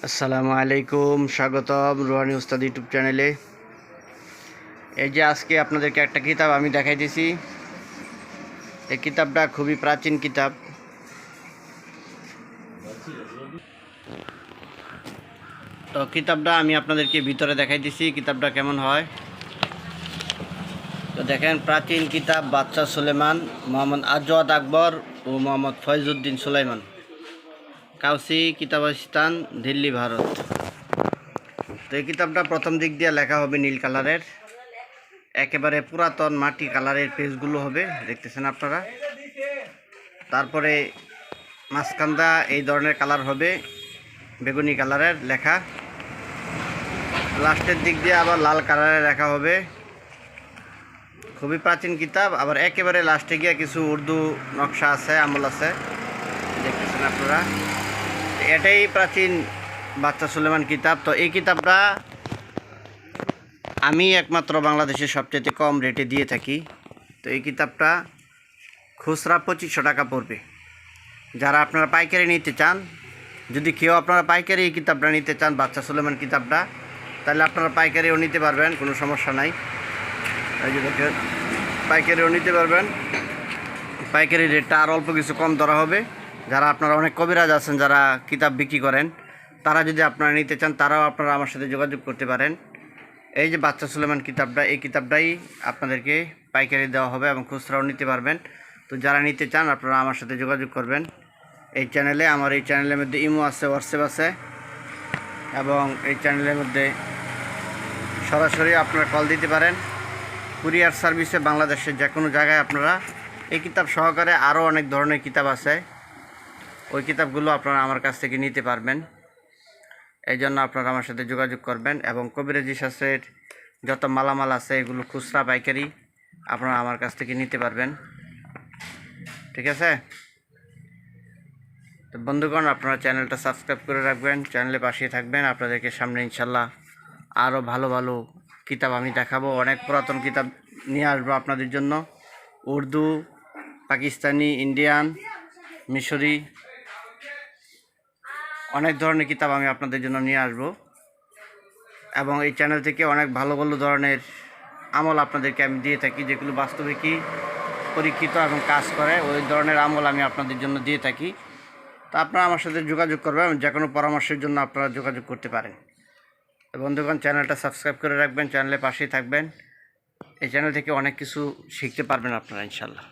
আসসালামু আলাইকুম, স্বাগতম রুহানি উস্তাদ ইউটিউব চ্যানেলে। এই যে আজকে আপনাদেরকে একটা কিতাব আমি দেখাইতেছি। এই কিতাবটা খুবই প্রাচীন কিতাব। তো কিতাবটা আমি আপনাদেরকে ভিতরে দেখাইতেছি কিতাবটা কেমন হয়। তো দেখেন, প্রাচীন কিতাব বাদশাহ সুলেমান, মোহাম্মদ আজওয়াদ আকবর ও মোহাম্মদ ফয়জউদ্দিন সুলাইমান, কাউসি, কিতাবস্থান, দিল্লি, ভারত। তো এই কিতাবটা প্রথম দিক দিয়ে লেখা হবে নীল কালারের, একেবারে পুরাতন মাটি কালারের পেজগুলো হবে, দেখতেছেন আপনারা। তারপরে মাঝখানটা এই ধরনের কালার হবে, বেগুনি কালারের লেখা। লাস্টের দিক দিয়ে আবার লাল কালারের লেখা হবে। খুবই প্রাচীন কিতাব। আবার একেবারে লাস্টে গিয়ে কিছু উর্দু নকশা আছে, আমল আছে, দেখতেছেন আপনারা। এটাই প্রাচীন বাদশাহ সুলেমান কিতাব। তো এই কিতাবটা আমি একমাত্র বাংলাদেশের সবচেয়ে কম রেটে দিয়ে থাকি। তো এই কিতাবটা খুচরা 2500 টাকা পড়বে। যারা আপনারা পাইকারি নিতে চান, যদি কেউ আপনারা পাইকারি এই কিতাবটা নিতে চান, বাদশাহ সুলেমান কিতাবটা, তাহলে আপনারা পাইকারিও নিতে পারবেন, কোনো সমস্যা নাই। এই যে দেখেন, পাইকারিও নিতে পারবেন। পাইকারি রেটটা আর অল্প কিছু কম ধরা হবে। যারা আপনারা অনেক কবিরাজ আছেন যারা কিতাব বিক্রি করেন, তারা যদি আপনারা নিতে চান, তারাও আপনারা আমার সাথে যোগাযোগ করতে পারেন। এই যে বাদশাহ সুলেমান কিতাবটা, এই কিতাবটাই আপনাদেরকে পাইকারি দেওয়া হবে এবং খুচরাও নিতে পারবেন। তো যারা নিতে চান আপনারা আমার সাথে যোগাযোগ করবেন। এই চ্যানেলে, আমার এই চ্যানেলের মধ্যে ইমো আছে, হোয়াটসঅ্যাপ আছে, এবং এই চ্যানেলের মধ্যে সরাসরি আপনারা কল দিতে পারেন। কুরিয়ার সার্ভিসে বাংলাদেশের যে কোনো জায়গায় আপনারা এই কিতাব সহকারে আরও অনেক ধরনের কিতাব আছে, ওই কিতাবগুলো আপনারা আমার কাছ থেকে নিতে পারবেন। এই জন্য আপনারা আমার সাথে যোগাযোগ করবেন। এবং কবিরাজি শাস্ত্রের যত মালামাল আছে এগুলো খুচরা পাইকারি আপনারা আমার কাছ থেকে নিতে পারবেন। ঠিক আছে? তো বন্ধুগণ, আপনারা চ্যানেলটা সাবস্ক্রাইব করে রাখবেন, চ্যানেলে পাশে থাকবেন। আপনাদেরকে সামনে ইনশাল্লাহ আরও ভালো ভালো কিতাব আমি দেখাবো। অনেক পুরাতন কিতাব নিয়ে আসবো আপনাদের জন্য, উর্দু, পাকিস্তানি, ইন্ডিয়ান, মিশরি, অনেক ধরনের কিতাব আমি আপনাদের জন্য নিয়ে আসব। এবং এই চ্যানেল থেকে অনেক ভালো ভালো ধরনের আমল আপনাদেরকে আমি দিয়ে থাকি, যেগুলো বাস্তবে কি পরীক্ষিত এবং কাজ করে, ওই ধরনের আমল আমি আপনাদের জন্য দিয়ে থাকি। তো আপনারা আমার সাথে যোগাযোগ করবেন, যে কোনো পরামর্শের জন্য আপনারা যোগাযোগ করতে পারেন। তো বন্ধুগণ, চ্যানেলটা সাবস্ক্রাইব করে রাখবেন, চ্যানেলের পাশেই থাকবেন। এই চ্যানেল থেকে অনেক কিছু শিখতে পারবেন আপনারা ইনশাল্লাহ।